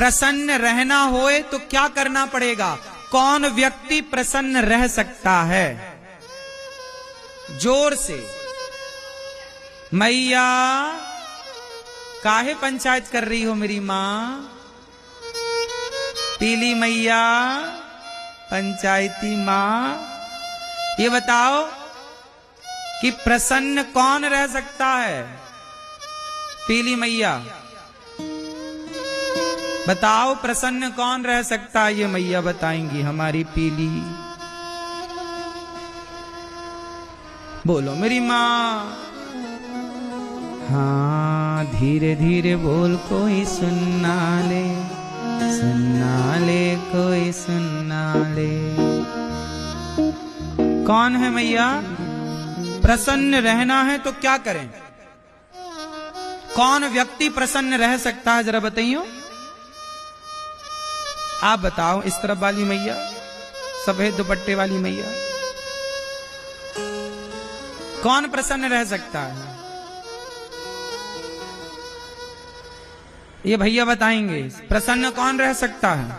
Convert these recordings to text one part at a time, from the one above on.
प्रसन्न रहना होए तो क्या करना पड़ेगा? कौन व्यक्ति प्रसन्न रह सकता है? जोर से मैया काहे पंचायत कर रही हो मेरी मां? पीली मैया, पंचायती मां, ये बताओ कि प्रसन्न कौन रह सकता है? पीली मैया बताओ, प्रसन्न कौन रह सकता है? ये मैया बताएंगी हमारी पीली। बोलो मेरी मां। हाँ, धीरे धीरे बोल, कोई सुनना ले, सुनना ले, कोई सुनना ले। कौन है मैया? प्रसन्न रहना है तो क्या करें? कौन व्यक्ति प्रसन्न रह सकता है? जरा बताइयो। आप बताओ। इस तरफ वाली मैया, सफेद दुपट्टे वाली मैया, कौन प्रसन्न रह सकता है? ये भैया बताएंगे प्रसन्न कौन रह सकता है।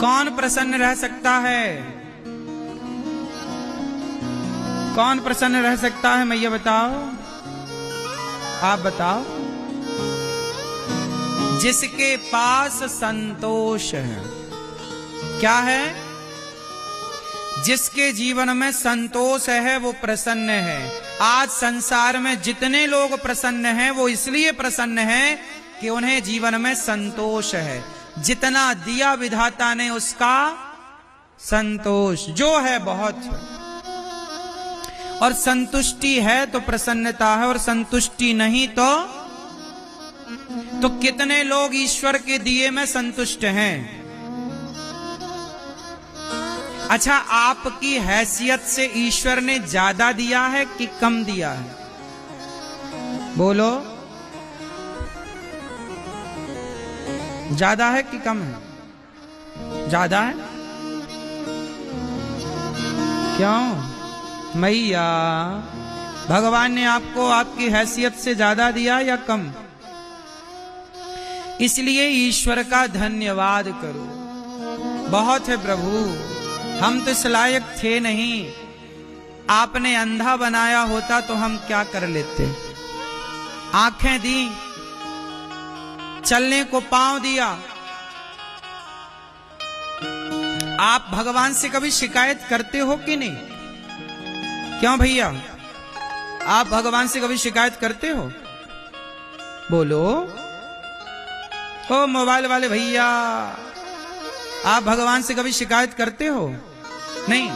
कौन प्रसन्न रह सकता है? कौन प्रसन्न रह सकता है? मैया बताओ, आप बताओ। जिसके पास संतोष है। क्या है? जिसके जीवन में संतोष है वो प्रसन्न है। आज संसार में जितने लोग प्रसन्न हैं वो इसलिए प्रसन्न हैं कि उन्हें जीवन में संतोष है। जितना दिया विधाता ने उसका संतोष जो है बहुत है। और संतुष्टि है तो प्रसन्नता है, और संतुष्टि नहीं तो कितने लोग ईश्वर के दिए में संतुष्ट हैं? अच्छा, आपकी हैसियत से ईश्वर ने ज्यादा दिया है कि कम दिया है? बोलो, ज्यादा है कि कम है? ज्यादा है। क्यों मैया? भगवान ने आपको आपकी हैसियत से ज्यादा दिया या कम? इसलिए ईश्वर का धन्यवाद करो। बहुत है प्रभु, हम तो इस लायक थे नहीं। आपने अंधा बनाया होता तो हम क्या कर लेते? आंखें दी, चलने को पांव दिया। आप भगवान से कभी शिकायत करते हो कि नहीं? क्यों भैया, आप भगवान से कभी शिकायत करते हो? बोलो। ओ मोबाइल वाले भैया, आप भगवान से कभी शिकायत करते हो? नहीं।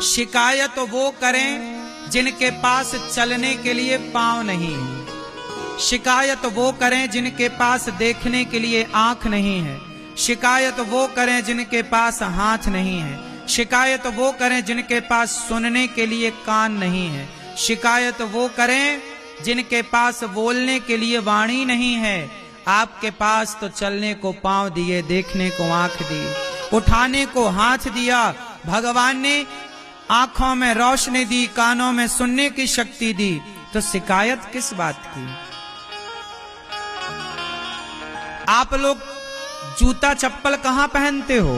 शिकायत वो करें जिनके पास चलने के लिए पांव नहीं है। शिकायत वो करें जिनके पास देखने के लिए आंख नहीं है। शिकायत वो करें जिनके पास हाथ नहीं है। शिकायत वो करें जिनके पास सुनने के लिए कान नहीं है। शिकायत वो करें जिनके पास बोलने के लिए वाणी नहीं है। आपके पास तो चलने को पांव दिए, देखने को आंख दी, उठाने को हाथ दिया। भगवान ने आंखों में रोशनी दी, कानों में सुनने की शक्ति दी, तो शिकायत किस बात की? आप लोग जूता चप्पल कहां पहनते हो?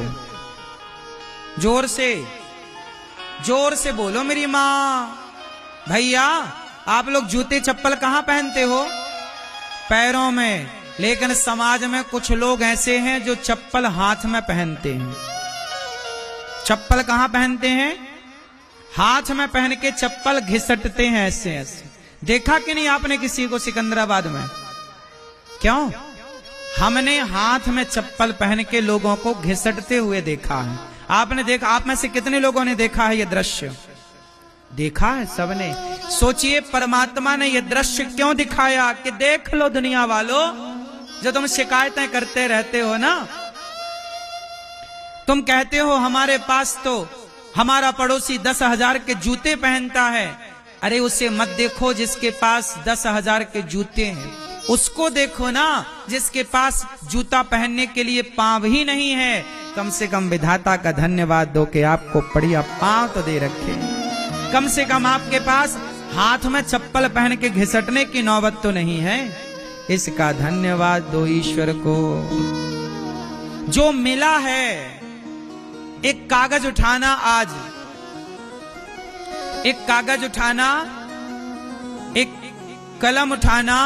जोर से बोलो मेरी मां। भैया, आप लोग जूते चप्पल कहां पहनते हो? पैरों में। लेकिन समाज में कुछ लोग ऐसे हैं जो चप्पल हाथ में पहनते हैं। चप्पल कहां पहनते हैं? हाथ में पहन के चप्पल घिसटते हैं ऐसे ऐसे। देखा कि नहीं आपने किसी को सिकंदराबाद में? क्यों? हमने हाथ में चप्पल पहन के लोगों को घिसटते हुए देखा है। आपने देखा? आप में से कितने लोगों ने देखा है ये दृश्य? देखा है सबने। सोचिए, परमात्मा ने ये दृश्य क्यों दिखाया कि देख लो दुनिया वालों, जो तुम शिकायतें करते रहते हो ना, तुम कहते हो हमारे पास तो हमारा पड़ोसी 10,000 के जूते पहनता है। अरे उसे मत देखो जिसके पास 10,000 के जूते हैं, उसको देखो ना जिसके पास जूता पहनने के लिए पांव ही नहीं है। कम से कम विधाता का धन्यवाद दो कि आपको बढ़िया पांव तो दे रखे। कम से कम आपके पास हाथ में चप्पल पहन के घिसटने की नौबत तो नहीं है। इसका धन्यवाद दो ईश्वर को। जो मिला है, एक कागज उठाना, आज एक कागज उठाना, एक कलम उठाना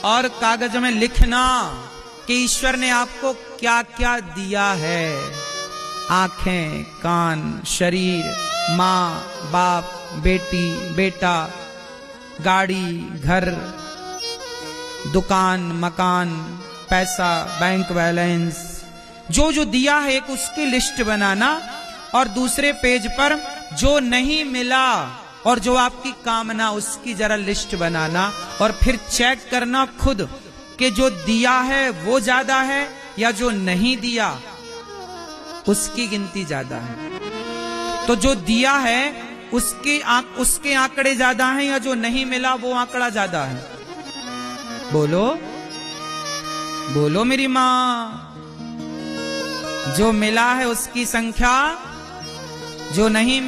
और कागज में लिखना कि ईश्वर ने आपको क्या क्या दिया है। आंखें, कान, शरीर, माँ, बाप, बेटी, बेटा, गाड़ी, घर, दुकान, मकान, पैसा, बैंक बैलेंस, जो जो दिया है एक उसकी लिस्ट बनाना, और दूसरे पेज पर जो नहीं मिला और जो आपकी कामना उसकी जरा लिस्ट बनाना, और फिर चेक करना खुद कि जो दिया है वो ज्यादा है या जो नहीं दिया उसकी गिनती ज्यादा है। तो जो दिया है उसके आंकड़े ज्यादा हैं या जो नहीं मिला वो आंकड़ा ज्यादा है? बोलो बोलो मेरी माँ। जो मिला है उसकी संख्या, जो नहीं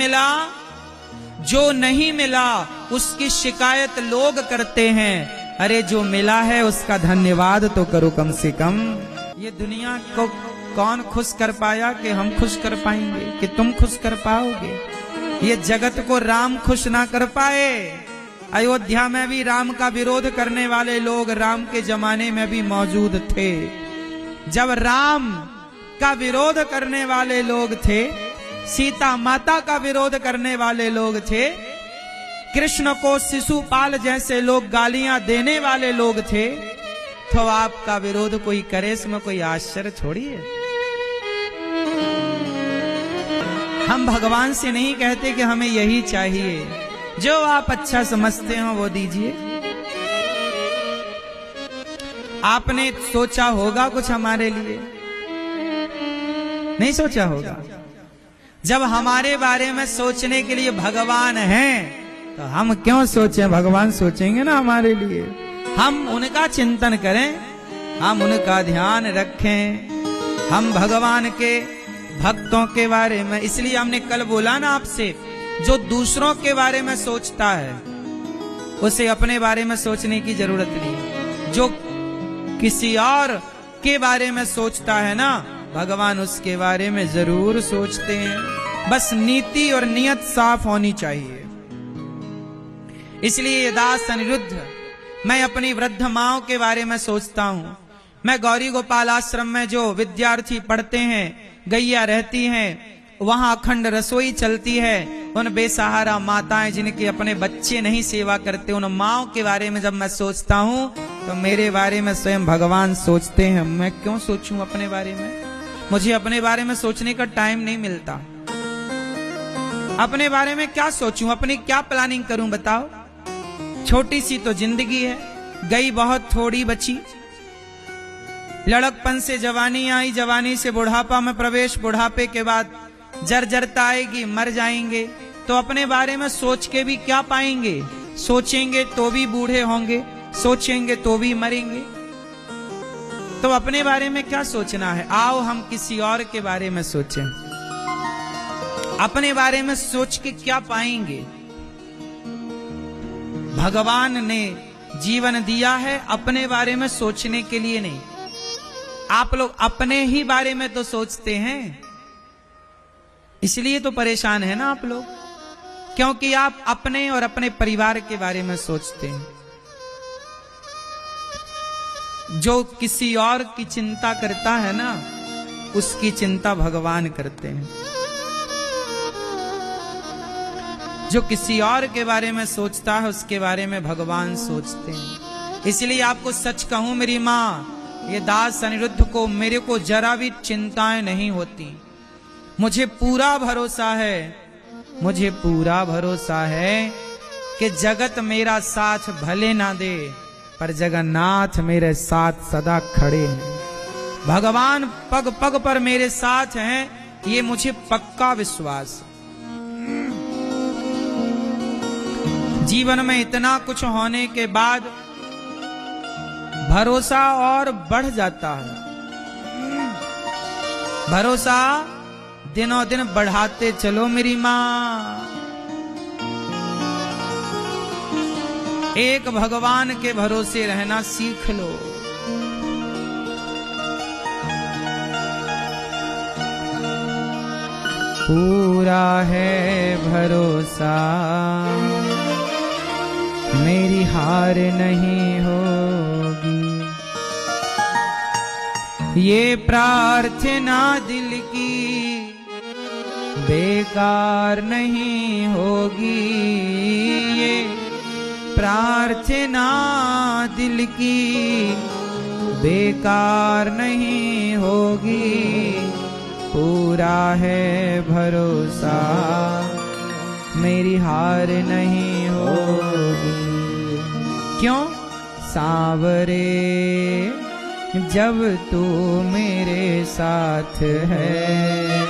मिला उसकी शिकायत लोग करते हैं। अरे जो मिला है उसका धन्यवाद तो करो कम से कम। ये दुनिया को कौन खुश कर पाया कि हम खुश कर पाएंगे, कि तुम खुश कर पाओगे? ये जगत को राम खुश ना कर पाए। अयोध्या में भी राम का विरोध करने वाले लोग राम के जमाने में भी मौजूद थे। जब राम का विरोध करने वाले लोग थे, सीता माता का विरोध करने वाले लोग थे, कृष्ण को शिशुपाल जैसे लोग गालियां देने वाले लोग थे, तो आपका विरोध कोई करे इसमें कोई आश्चर्य थोड़ी है। हम भगवान से नहीं कहते कि हमें यही चाहिए, जो आप अच्छा समझते हो वो दीजिए। आपने सोचा होगा कुछ हमारे लिए? नहीं सोचा होगा। जब हमारे बारे में सोचने के लिए भगवान हैं, तो हम क्यों सोचें? भगवान सोचेंगे ना हमारे लिए। हम उनका चिंतन करें, हम उनका ध्यान रखें, हम भगवान के भक्तों के बारे में। इसलिए हमने कल बोला ना आपसे, जो दूसरों के बारे में सोचता है उसे अपने बारे में सोचने की जरूरत नहीं। जो किसी और के बारे में सोचता है ना, भगवान उसके बारे में जरूर सोचते हैं। बस नीति और नियत साफ होनी चाहिए। इसलिए दास अनिरुद्ध, मैं अपनी वृद्ध माओ के बारे में सोचता हूँ। मैं गौरी गोपाल आश्रम में जो विद्यार्थी पढ़ते हैं, गैया रहती हैं, वहां अखंड रसोई चलती है। उन बेसहारा माताएं जिनके अपने बच्चे नहीं सेवा करते, उन माओ के बारे में जब मैं सोचता हूँ तो मेरे बारे में स्वयं भगवान सोचते हैं। मैं क्यों सोचूं अपने बारे में? मुझे अपने बारे में सोचने का टाइम नहीं मिलता। अपने बारे में क्या सोचूं, अपनी क्या प्लानिंग करूं बताओ? छोटी सी तो जिंदगी है, गई बहुत थोड़ी बची। लड़कपन से जवानी आई, जवानी से बुढ़ापा में प्रवेश, बुढ़ापे के बाद जर्जरता आएगी, मर जाएंगे। तो अपने बारे में सोच के भी क्या पाएंगे? सोचेंगे तो भी बूढ़े होंगे, सोचेंगे तो भी मरेंगे। तो अपने बारे में क्या सोचना है? आओ हम किसी और के बारे में सोचें। अपने बारे में सोच के क्या पाएंगे? भगवान ने जीवन दिया है अपने बारे में सोचने के लिए नहीं। आप लोग अपने ही बारे में तो सोचते हैं, इसलिए तो परेशान है ना आप लोग, क्योंकि आप अपने और अपने परिवार के बारे में सोचते हैं। जो किसी और की चिंता करता है ना, उसकी चिंता भगवान करते हैं। जो किसी और के बारे में सोचता है उसके बारे में भगवान सोचते हैं। इसलिए आपको सच कहूं मेरी माँ, ये दास अनिरुद्ध को, मेरे को जरा भी चिंताएं नहीं होती। मुझे पूरा भरोसा है, मुझे पूरा भरोसा है कि जगत मेरा साथ भले ना दे, पर जगन्नाथ मेरे साथ सदा खड़े हैं। भगवान पग पग पर मेरे साथ हैं, ये मुझे पक्का विश्वास। जीवन में इतना कुछ होने के बाद भरोसा और बढ़ जाता है। भरोसा दिनों दिन बढ़ाते चलो मेरी माँ। एक भगवान के भरोसे रहना सीख लो। पूरा है भरोसा मेरी हार नहीं होगी, ये प्रार्थना दिल की बेकार नहीं होगी, ये प्रार्थना दिल की बेकार नहीं होगी। पूरा है भरोसा मेरी हार नहीं होगी। क्यों? सांवरे जब तू मेरे साथ है,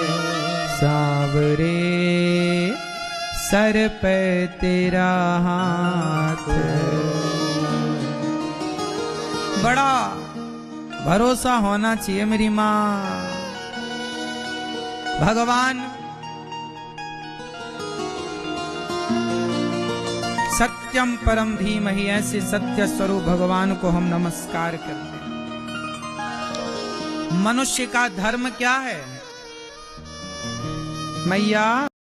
सांवरे सर पे तेरा हाथ। बड़ा भरोसा होना चाहिए मेरी माँ। भगवान सत्यम परम धीमहि, ऐसे सत्य स्वरूप भगवान को हम नमस्कार करते हैं। मनुष्य का धर्म क्या है मैया?